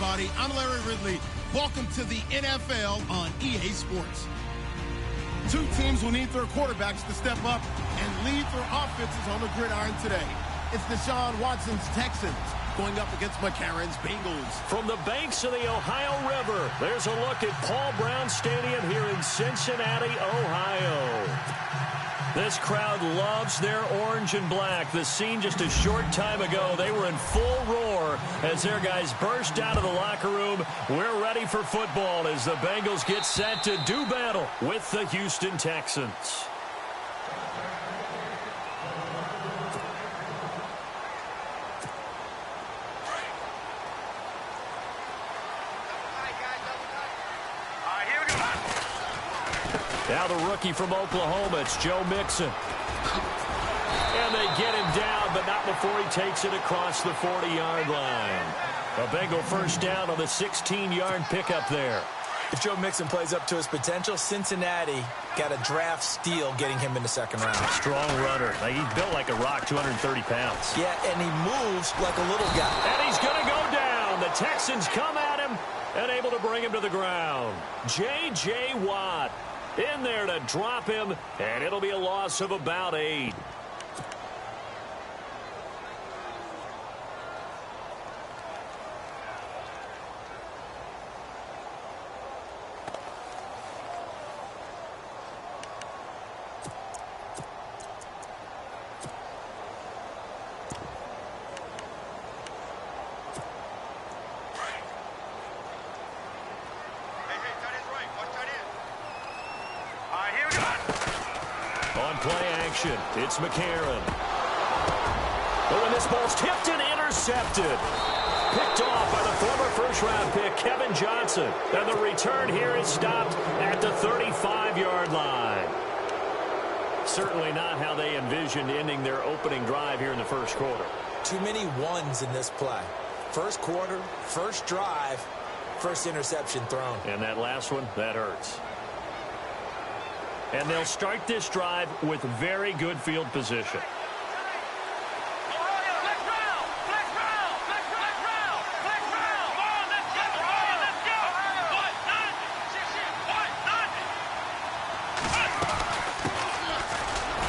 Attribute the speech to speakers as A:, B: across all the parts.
A: everybody. I'm Larry Ridley. Welcome to the NFL on EA Sports. Two teams will need their quarterbacks to step up and lead their offenses on the gridiron today. It's Deshaun Watson's Texans going up against McCarron's Bengals.
B: From the banks of the Ohio River, there's a look at Paul Brown Stadium here in Cincinnati, Ohio. This crowd loves their orange and black. The scene just a short time ago, they were in full roar as their guys burst out of the locker room. We're ready for football as the Bengals get set to do battle with the Houston Texans. Now the rookie from Oklahoma, it's Joe Mixon. And they get him down, but not before he takes it across the 40-yard line. A Bengal first down on the 16-yard pickup there.
C: If Joe Mixon plays up to his potential, Cincinnati got a draft steal getting him in the second round.
B: Strong runner. He's built like a rock, 230 pounds.
C: Yeah, and he moves like a little guy.
B: And he's going to go down. The Texans come at him and able to bring him to the ground. J.J. Watt in there to drop him, and it'll be a loss of about 8. It's McCarron. Oh, and this ball's tipped and intercepted. Picked off by the former first-round pick, Kevin Johnson. And the return here is stopped at the 35-yard line. Certainly not how they envisioned ending their opening drive here in the first quarter.
C: Too many ones in this play. First quarter, first drive, first interception thrown.
B: And that last one, that hurts. And they'll start this drive with very good field position.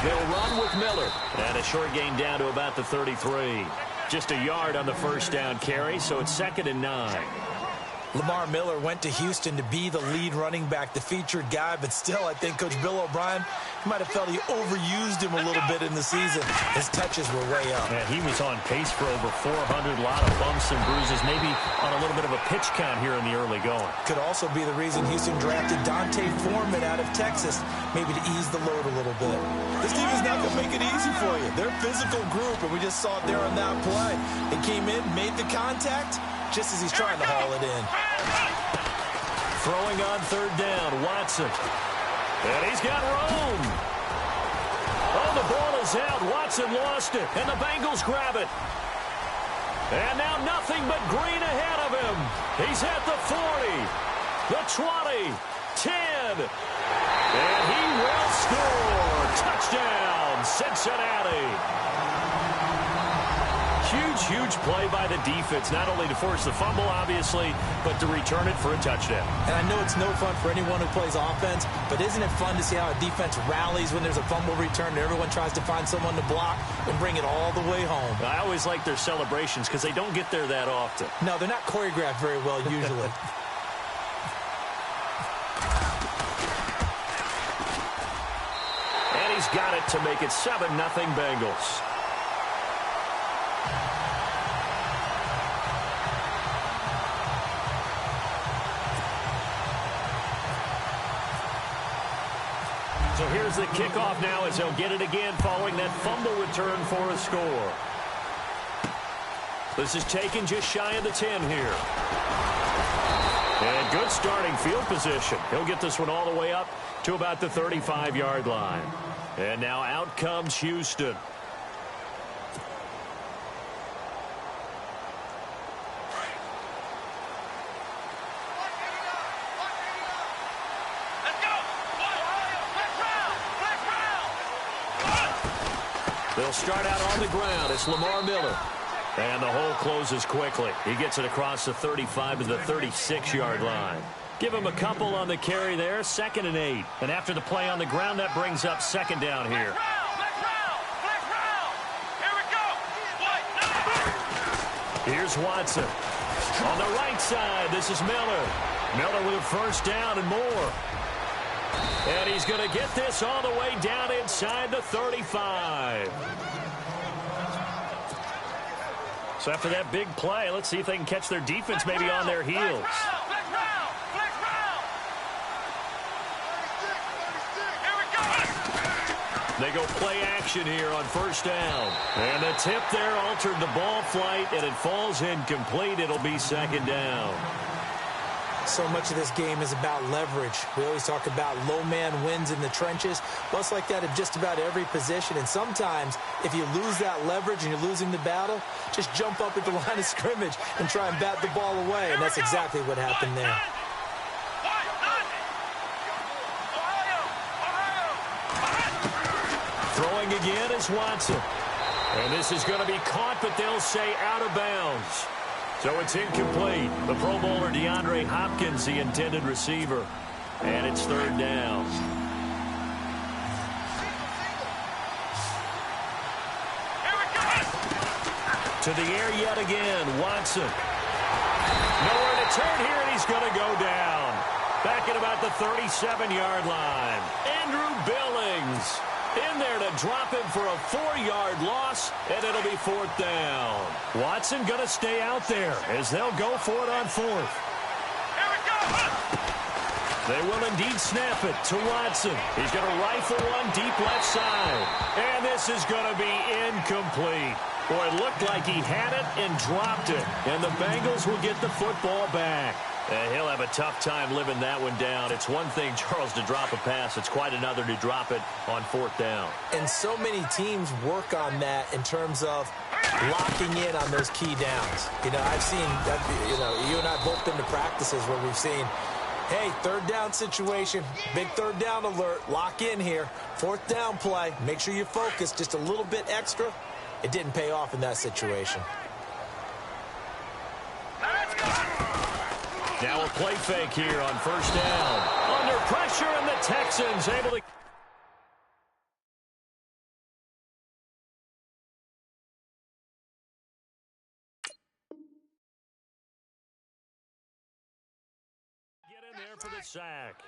B: They'll run with Miller. And a short gain down to about the 33. Just a yard on the first down carry, so it's 2nd and 9.
C: Lamar Miller went to Houston to be the lead running back, the featured guy, but still, I think Coach Bill O'Brien might have felt he overused him a little bit in the season. His touches were way up.
B: Yeah, he was on pace for over 400, a lot of bumps and bruises, maybe on a little bit of a pitch count here in the early going.
C: Could also be the reason Houston drafted Dante Foreman out of Texas, maybe to ease the load a little bit. This team is not going to make it easy for you. They're a physical group, and we just saw it there on that play. They came in, made the contact, just as he's trying to haul it in.
B: Throwing on third down, Watson. And he's got room. Oh, the ball is out. Watson lost it, and the Bengals grab it. And now nothing but green ahead of him. He's at the 40, the 20, 10. And he will score. Touchdown, Cincinnati. Huge play by the defense, not only to force the fumble, obviously, but to return it for a touchdown.
C: And I know it's no fun for anyone who plays offense, but isn't it fun to see how a defense rallies when there's a fumble return and everyone tries to find someone to block and bring it all the way home?
B: I always like their celebrations because they don't get there that often.
C: No, they're not choreographed very well usually.
B: And he's got it to make it 7-0 Bengals. So here's the kickoff now as they'll get it again following that fumble return for a score. This is taken just shy of the 10 here. And good starting field position. He'll get this one all the way up to about the 35-yard line. And now out comes Houston. They'll start out on the ground. It's Lamar Miller. And the hole closes quickly. He gets it across the 35 to the 36-yard line. Give him a couple on the carry there, 2nd and 8. And after the play on the ground, that brings up 2nd down here. Here's Watson. On the right side, this is Miller. Miller with a 1st down and more. And he's going to get this all the way down inside the 35. So after that big play, let's see if they can catch their defense maybe on their heels. They go play action here on 1st down. And the tip there altered the ball flight, and it falls incomplete. It'll be 2nd down.
C: So much of this game is about leverage. We always talk about low man wins in the trenches. Well, it's like that in just about every position. And sometimes, if you lose that leverage and you're losing the battle, just jump up at the line of scrimmage and try and bat the ball away. And that's exactly what happened there.
B: Throwing again is Watson. And this is going to be caught, but they'll say out of bounds. So it's incomplete. The Pro Bowler DeAndre Hopkins, the intended receiver. And it's 3rd down. To the air yet again, Watson. Nowhere to turn here, and he's going to go down. Back at about the 37-yard line. Andrew Billings in there to drop him for a 4-yard loss, and it'll be 4th down. Watson going to stay out there as they'll go for it on 4th. They will indeed snap it to Watson. He's going to rifle one deep left side. And this is going to be incomplete. Boy, it looked like he had it and dropped it. And the Bengals will get the football back. He'll have a tough time living that one down. It's one thing, Charles, to drop a pass. It's quite another to drop it on 4th down.
C: And so many teams work on that in terms of locking in on those key downs. You know, I've seen, you and I both been to practices where we've seen, hey, 3rd down situation, big 3rd down alert, lock in here. 4th down play, make sure you focus just a little bit extra. It didn't pay off in that situation.
B: Now a play fake here on 1st down. Under pressure, and the Texans able to... get in there for the sack.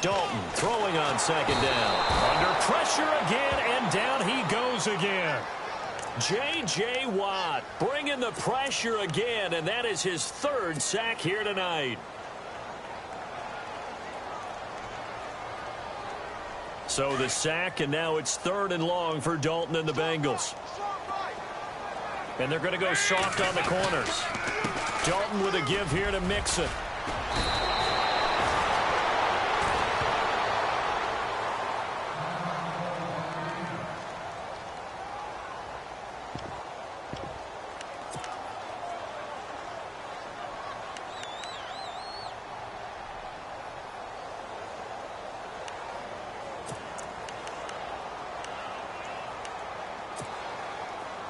B: Dalton throwing on 2nd down. Under pressure again, and down he goes again. J.J. Watt bringing the pressure again, and that is his 3rd sack here tonight. So the sack, and now it's 3rd and long for Dalton and the Bengals. And they're going to go soft on the corners. Dalton with a give here to Mixon.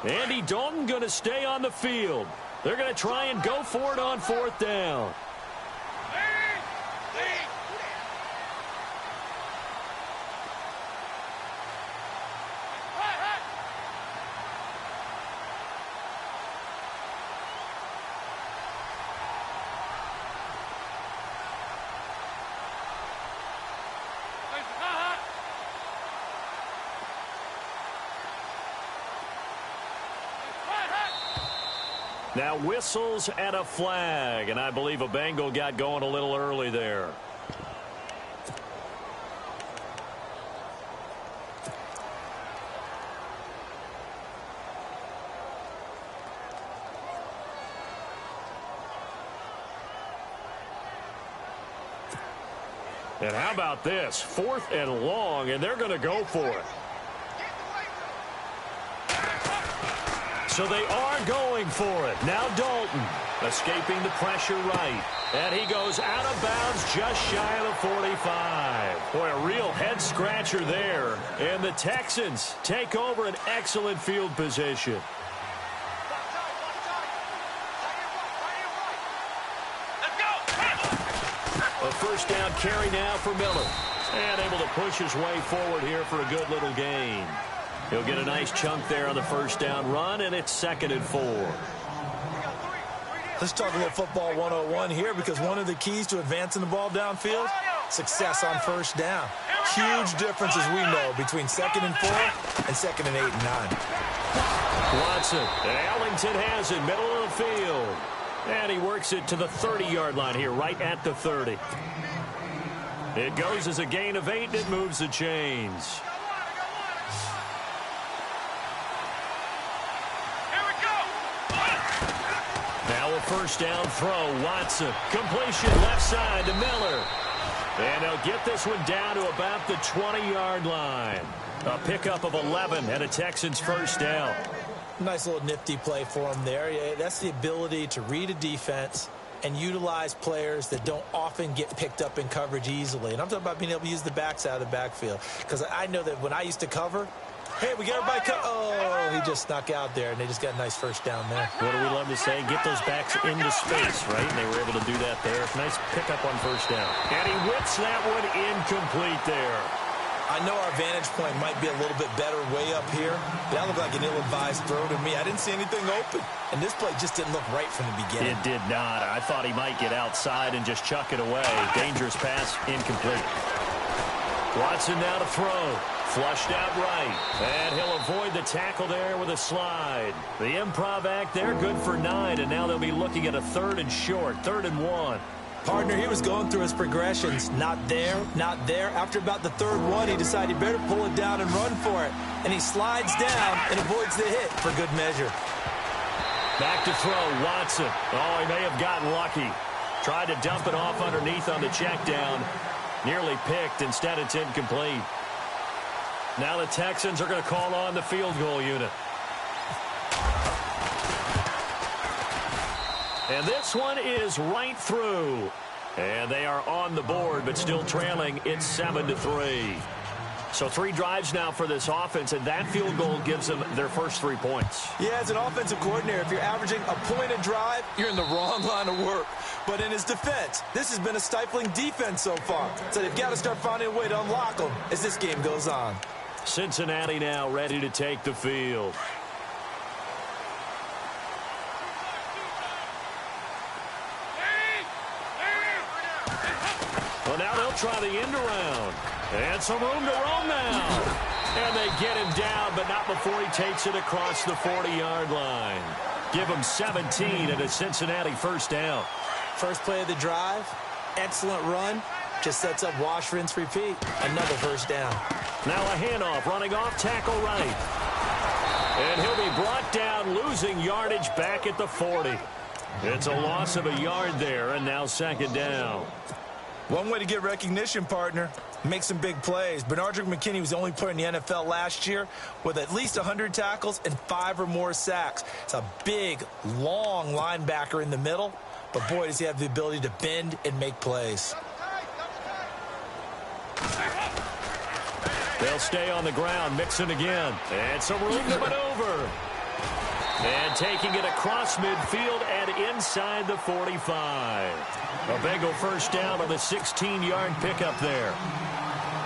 B: Andy Dalton going to stay on the field. They're going to try and go for it on 4th down. Now whistles and a flag, and I believe a Bengal got going a little early there. And how about this? 4th and long, and they're going to go for it. So they are going for it. Now Dalton escaping the pressure right. And he goes out of bounds just shy of the 45. Boy, a real head-scratcher there. And the Texans take over an excellent field position. A first down carry now for Miller. And able to push his way forward here for a good little gain. He'll get a nice chunk there on the first down run, and it's 2nd and 4.
C: Let's talk a little football 101 here, because one of the keys to advancing the ball downfield, success on first down. Huge difference, as we know, between 2nd and 4 and 2nd and 8 and 9.
B: Watson. Ellington has it, middle of the field. And he works it to the 30-yard line here, right at the 30. It goes as a gain of 8, and it moves the chains. Now a first down throw. Watson. Completion left side to Miller. And they'll get this one down to about the 20-yard line. A pickup of 11 and a Texans first down.
C: Nice little nifty play for him there. Yeah, that's the ability to read a defense and utilize players that don't often get picked up in coverage easily. And I'm talking about being able to use the backs out of the backfield. Because I know that when I used to cover, hey, we got everybody oh, he just snuck out there, and they just got a nice first down there.
B: What do we love to say? Get those backs into space, right? And they were able to do that there. Nice pickup on first down. And he whips that one incomplete there.
C: I know our vantage point might be a little bit better way up here. That looked like an ill-advised throw to me. I didn't see anything open. And this play just didn't look right from the beginning.
B: It did not. I thought he might get outside and just chuck it away. Dangerous pass, incomplete. Watson now to throw. Flushed out right. And he'll avoid the tackle there with a slide. The improv act there, good for 9. And now they'll be looking at a 3rd and short, 3rd and 1.
C: Partner, he was going through his progressions. Not there, not there. After about the 3rd one, he decided he better pull it down and run for it. And he slides down and avoids the hit for good measure.
B: Back to throw, Watson. Oh, he may have gotten lucky. Tried to dump it off underneath on the check down. Nearly picked. Instead, it's incomplete. Now the Texans are going to call on the field goal unit. And this one is right through. And they are on the board, but still trailing. It's 7-3. So 3 drives now for this offense, and that field goal gives them their first 3 points.
C: Yeah, as an offensive coordinator, if you're averaging a point a drive, you're in the wrong line of work. But in his defense, this has been a stifling defense so far. So they've got to start finding a way to unlock them as this game goes on.
B: Cincinnati now ready to take the field. Well, now they'll try the end around. And some room to roam now. And they get him down, but not before he takes it across the 40-yard line. Give him 17 and a Cincinnati first down.
C: First play of the drive, excellent run. Just sets up wash, rinse, repeat. Another first down.
B: Now a handoff, running off tackle right. And he'll be brought down, losing yardage back at the 40. It's a loss of a yard there, and now 2nd down.
C: One way to get recognition, partner, make some big plays. Bernardrick McKinney was the only player in the NFL last year with at least 100 tackles and 5 or more sacks. It's a big, long linebacker in the middle, but boy, does he have the ability to bend and make plays.
B: They'll stay on the ground, Mixon again. And some room to maneuver. And taking it across midfield and inside the 45. A Bengal first down on the 16-yard pickup there.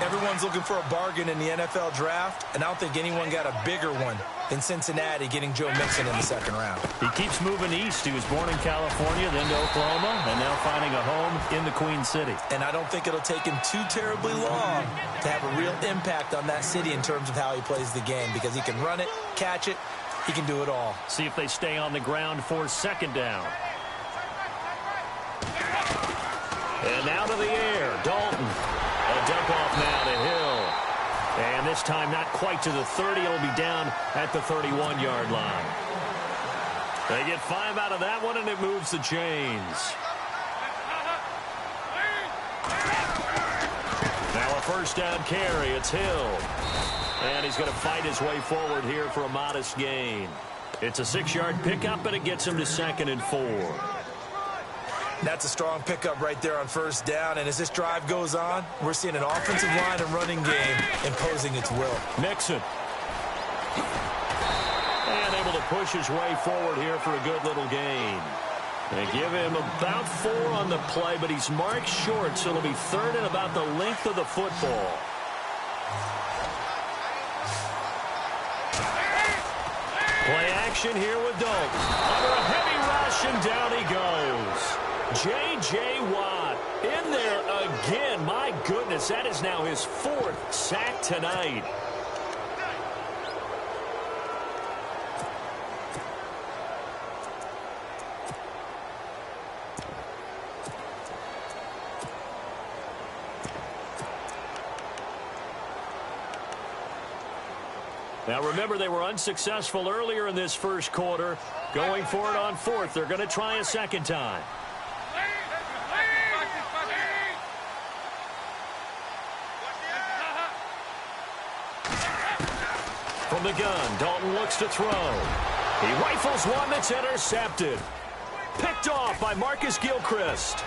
C: Everyone's looking for a bargain in the NFL draft, and I don't think anyone got a bigger one than Cincinnati getting Joe Mixon in the 2nd round.
B: He keeps moving east. He was born in California, then to Oklahoma, and now finding a home in the Queen City.
C: And I don't think it'll take him too terribly long to have a real impact on that city in terms of how he plays the game, because he can run it, catch it, he can do it all.
B: See if they stay on the ground for 2nd down. And now to the air, Dalton. A dump off now to Hill. And this time not quite to the 30. It'll be down at the 31-yard line. They get 5 out of that one, and it moves the chains. Now a first down carry. It's Hill. And he's going to fight his way forward here for a modest gain. It's a 6-yard pickup, and it gets him to 2nd and 4.
C: That's a strong pickup right there on first down. And as this drive goes on, we're seeing an offensive line and running game imposing its will.
B: Mixon. And able to push his way forward here for a good little gain. They give him about 4 on the play, but he's marked short, so it'll be 3rd and about the length of the football. Play action here with Dalton. Under a heavy rush, and down he goes. J.J. Watt in there again. My goodness, that is now his 4th sack tonight. Now remember, they were unsuccessful earlier in this first quarter. Going for it on 4th. They're going to try a second time. From the gun, Dalton looks to throw. He rifles one that's intercepted. Picked off by Marcus Gilchrist.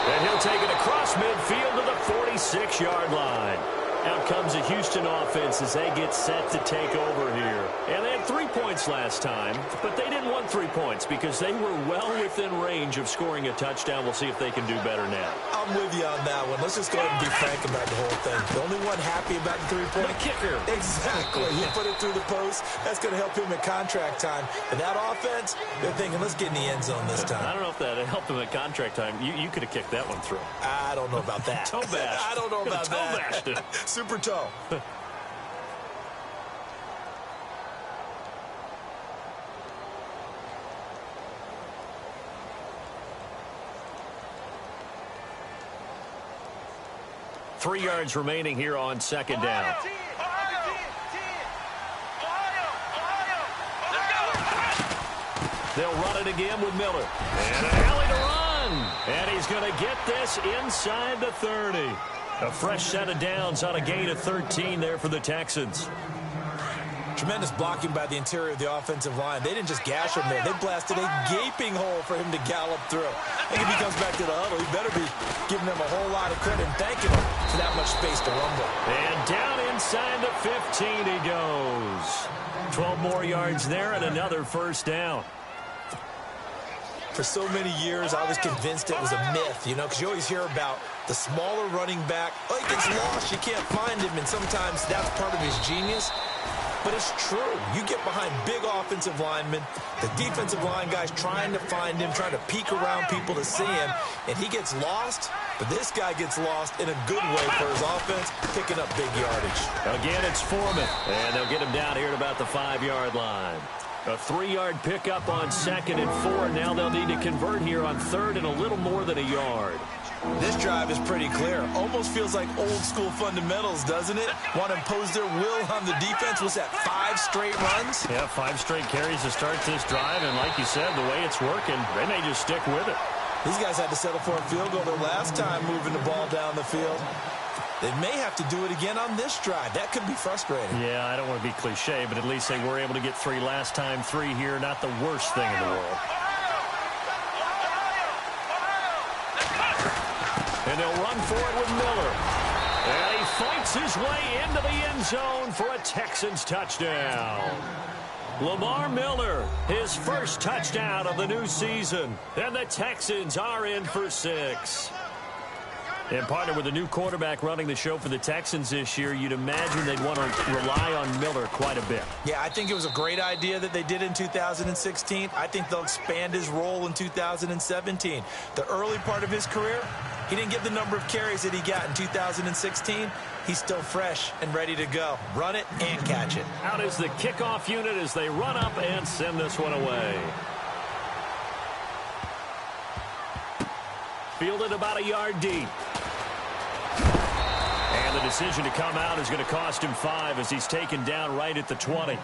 B: And he'll take it across midfield to the 46-yard line. Out comes the Houston offense as they get set to take over here. And they had 3 points last time, but they didn't want 3 points because they were well within range of scoring a touchdown. We'll see if they can do better now.
C: I'm with you on that one. Let's just go ahead and be frank about the whole thing. The only one happy about the 3-point
B: the kicker.
C: Exactly. He put it through the post. That's going to help him at contract time. But that offense, they're thinking, let's get in the end zone this time.
B: I don't know if that helped him at contract time. You could have kicked that one through.
C: I don't know about that.
B: Toe bash.
C: I don't know about that.
B: Toe bashed it.
C: Super toe.
B: 3 yards remaining here on 2nd down. They'll run it again with Miller. And an alley to run. And he's going to get this inside the 30. A fresh set of downs on a gain of 13 there for the Texans.
C: Tremendous blocking by the interior of the offensive line. They didn't just gash him there. They blasted a gaping hole for him to gallop through. I think if he comes back to the huddle, he better be giving them a whole lot of credit and thanking them for that much space to rumble.
B: And down inside the 15 he goes. 12 more yards there and another first down.
C: For so many years, I was convinced it was a myth, you know, because you always hear about the smaller running back. Oh, he gets lost, you can't find him, and sometimes that's part of his genius. But it's true. You get behind big offensive linemen, the defensive line guys trying to find him, trying to peek around people to see him, and he gets lost. But this guy gets lost in a good way for his offense, picking up big yardage.
B: Again, it's Foreman, and they'll get him down here at about the 5-yard line. A 3-yard pickup on 2nd and 4. Now they'll need to convert here on 3rd and a little more than a yard.
C: This drive is pretty clear. Almost feels like old school fundamentals, doesn't it? Want to impose their will on the defense. Was that 5 straight runs?
B: Yeah, 5 straight carries to start this drive. And like you said, the way it's working, they may just stick with it.
C: These guys had to settle for a field goal their last time moving the ball down the field. They may have to do it again on this drive. That could be frustrating.
B: Yeah, I don't want to be cliche, but at least they were able to get 3 last time. 3 here, not the worst thing in the world. And they'll run for it with Miller. And he fights his way into the end zone for a Texans touchdown. Lamar Miller, his first touchdown of the new season. And the Texans are in for 6. And partner with a new quarterback running the show for the Texans this year, you'd imagine they'd want to rely on Miller quite a bit.
C: Yeah, I think it was a great idea that they did in 2016. I think they'll expand his role in 2017. The early part of his career, he didn't get the number of carries that he got in 2016. He's still fresh and ready to go. Run it and catch it.
B: Out is the kickoff unit as they run up and send this one away. Fielded about a yard deep. And the decision to come out is going to cost him 5 as he's taken down right at the 20.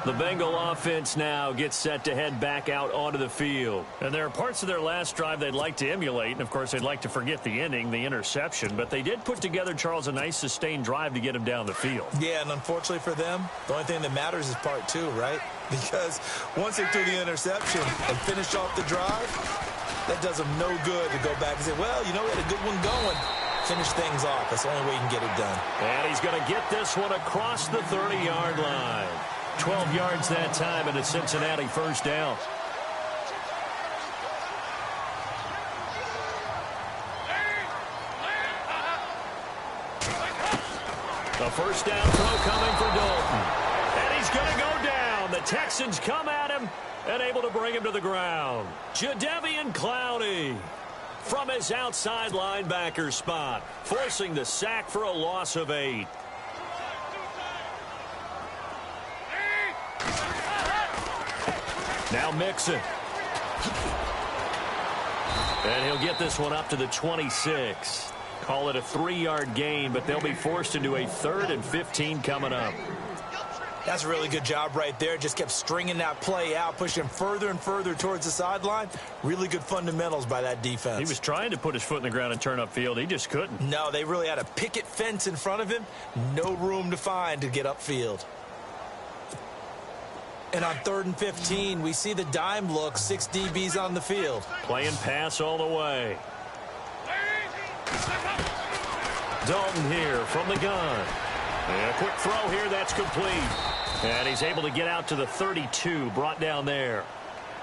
B: The Bengal offense now gets set to head back out onto the field. And there are parts of their last drive they'd like to emulate, and of course they'd like to forget the inning, the interception, but they did put together, Charles, a nice sustained drive to get him down the field. Yeah, and unfortunately for them, the only thing that matters is part 2, right? Because once they threw the interception and finished off the drive, that does them no good to go back and say, well, you know, we had a good one going. Finish things off. That's the only way you can get it done. And he's going to get this one across the 30-yard line. 12 yards that time, and a Cincinnati first down. The first down throw coming for Dalton. And he's going to go down. The Texans come at him and able to bring him to the ground. Jadeveon Clowney from his outside linebacker spot, forcing the sack for a loss of 8. Now Mixon. And he'll get this one up to the 26. Call it a 3-yard gain, but they'll be forced into a 3rd and 15 coming up. That's a really good job right there. Just kept stringing that play out, pushing further and further towards the sideline. Really good fundamentals by that defense. He was trying to put his foot in the ground and turn upfield. He just couldn't. No, they really had a picket fence in front of him. No room to find to get upfield. And on 3rd and 15, we see the dime look, 6 DBs on the field. Playing pass all the way. Dalton here from the gun. And a quick throw here, that's complete. And he's able to get out to the 32, brought down there.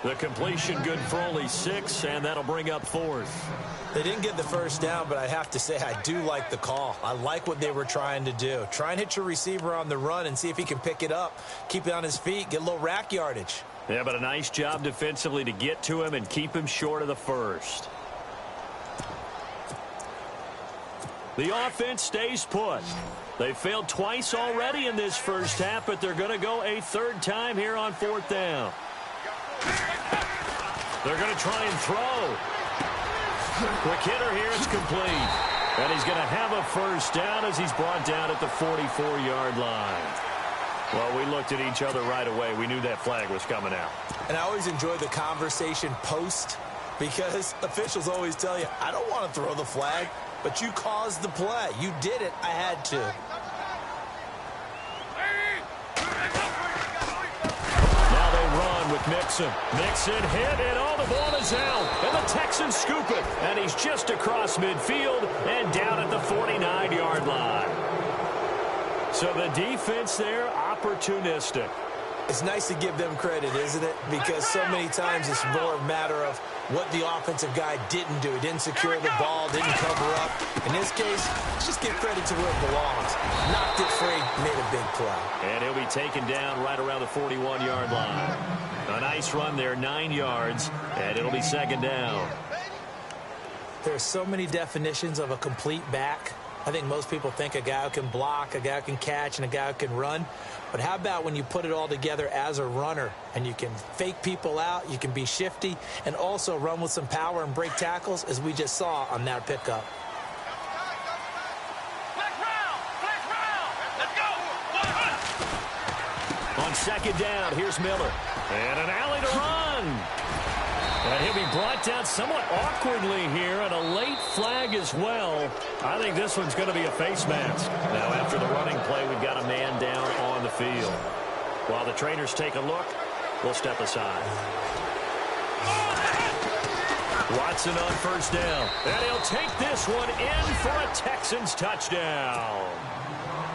B: The completion good for only 6, and that'll bring up 4th. They didn't get the first down, but I have to say I do like the call. I like what they were trying to do. Try and hit your receiver on the run and see if he can pick it up. Keep it on his feet, get a little rack yardage. Yeah, but a nice job defensively to get to him and keep him short of the first. The offense stays put. They failed twice already in this first half, but they're going to go a 3rd time here on 4th down. They're going to try and throw. Quick hitter here, it's complete. And he's going to have a first down as he's brought down at the 44-yard line. Well, we looked at each other right away. We knew that flag was coming out. And I always enjoy the conversation post because officials always tell you, I don't want to throw the flag, but you caused the play. You did it. I had to. With Mixon. Mixon hit, and all the ball is out. And the Texans scoop it. And he's just across midfield and down at the 49-yard line. So the defense there, opportunistic. It's nice to give them credit, isn't it? Because so many times it's more a matter of what the offensive guy didn't do. He didn't secure the ball, didn't cover up. In this case, just give credit to where it belongs. Knocked it free, made a big play. And he'll be taken down right around the 41-yard line. A nice run there, 9 yards, and it'll be 2nd down. There's so many definitions of a complete back. I think most people think a guy who can block, a guy who can catch, and a guy who can run. But how about when you put it all together as a runner and you can fake people out, you can be shifty, and also run with some power and break tackles, as we just saw on that pickup. On 2nd down, here's Miller. And an alley to run. And he'll be brought down somewhat awkwardly here, and a late flag as well. I think this one's going to be a face mask. Now, after the running play, we've got a man down on the field. While the trainers take a look, we'll step aside. Watson on 1st down. And he'll take this one in for a Texans touchdown.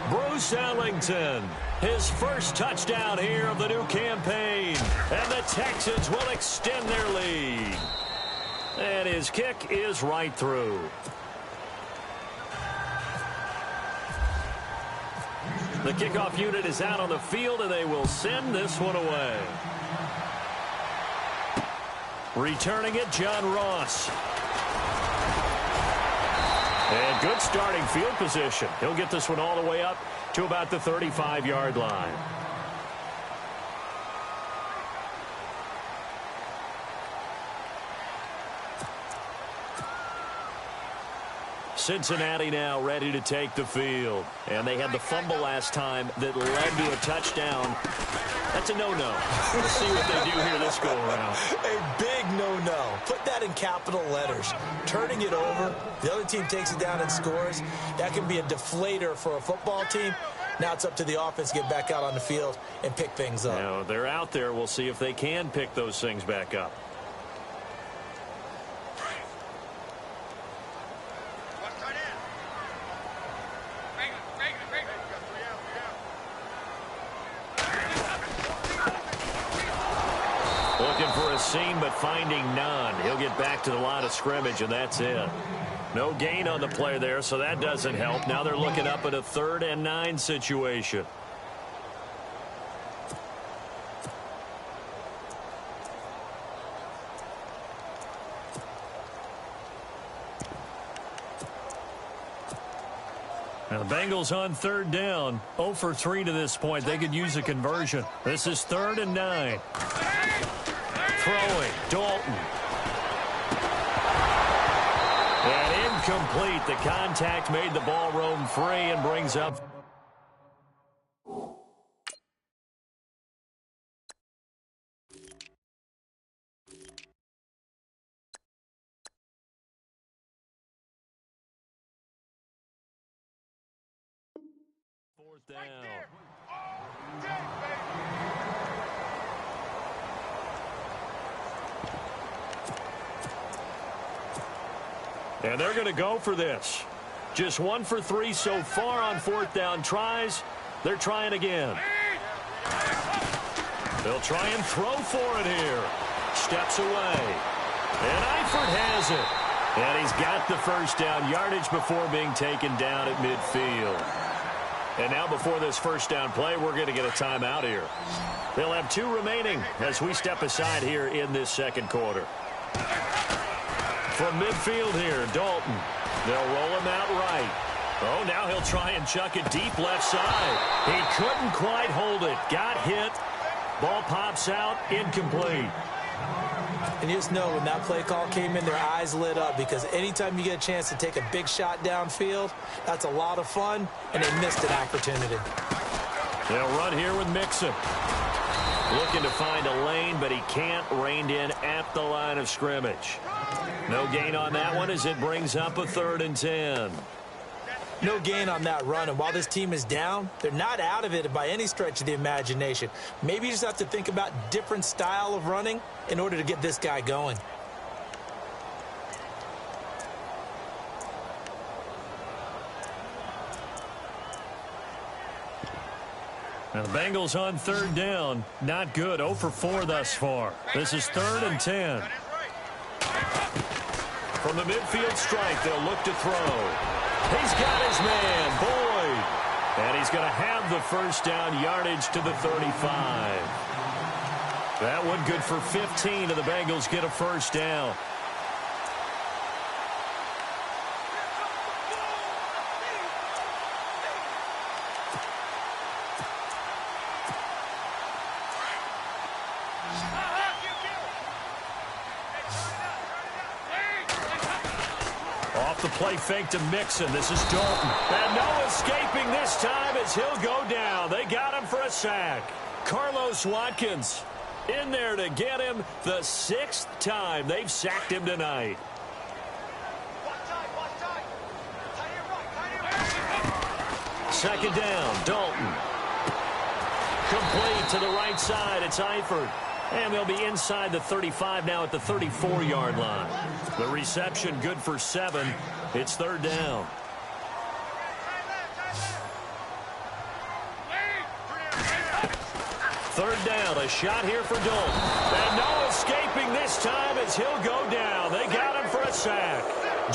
B: Bruce Ellington, his first touchdown here of the new campaign. And the Texans will extend their lead. And his kick is right through. The kickoff unit is out on the field, and they will send this one away. Returning it, John Ross. And good starting field position. He'll get this one all the way up to about the 35-yard line. Cincinnati now ready to take the field. And they had the fumble last time that led to a touchdown. That's a no-no. We'll see what they do here this go-around.
C: A big no-no. Put that in capital letters. Turning it over, the other team takes it down and scores. That can be a deflator for a football team. Now it's up to the offense to get back out on the field and pick things up.
B: Now, they're out there. We'll see if they can pick those things back up. Looking for a seam, but finding none. He'll get back to the line of scrimmage, and that's it. No gain on the play there, so that doesn't help. Now they're looking up at a 3rd and 9 situation. Now the Bengals on 3rd down. 0 for 3 to this point. They could use a conversion. This is 3rd and 9. Throwing, Dalton. And incomplete. The contact made the ball roam free and brings up. Fourth down. And they're going to go for this. Just 1 for 3 so far on 4th down tries. They're trying again. They'll try and throw for it here. Steps away. And Eifert has it. And he's got the first down yardage before being taken down at midfield. And now before this first down play, we're going to get a timeout here. They'll have 2 remaining as we step aside here in this second quarter. From midfield here, Dalton. They'll roll him out right. Oh, now he'll try and chuck it deep left side. He couldn't quite hold it. Got hit. Ball pops out. Incomplete.
C: And you just know when that play call came in, their eyes lit up, because anytime you get a chance to take a big shot downfield, that's a lot of fun, and they missed an opportunity.
B: They'll run here with Mixon. Looking to find a lane, but he can't. Reined in at the line of scrimmage. No gain on that one as it brings up a 3rd and 10.
C: No gain on that run, and while this team is down, they're not out of it by any stretch of the imagination. Maybe you just have to think about different style of running in order to get this guy going.
B: Now the Bengals on 3rd down. Not good. 0 for 4 thus far. This is 3rd and 10. From the midfield strike, they'll look to throw. He's got his man, Boyd. And he's going to have the first down yardage to the 35. That one good for 15, and the Bengals get a first down. Off the play fake to Mixon. This is Dalton. And no escaping this time as he'll go down. They got him for a sack. Carlos Watkins in there to get him the 6th time they've sacked him tonight. Second down, Dalton. Complete to the right side. It's Eifert. And they'll be inside the 35 now at the 34-yard line. The reception good for 7. It's 3rd down. Third down, a shot here for Dalton. And no escaping this time as he'll go down. They got him for a sack.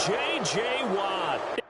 B: J.J. Watt.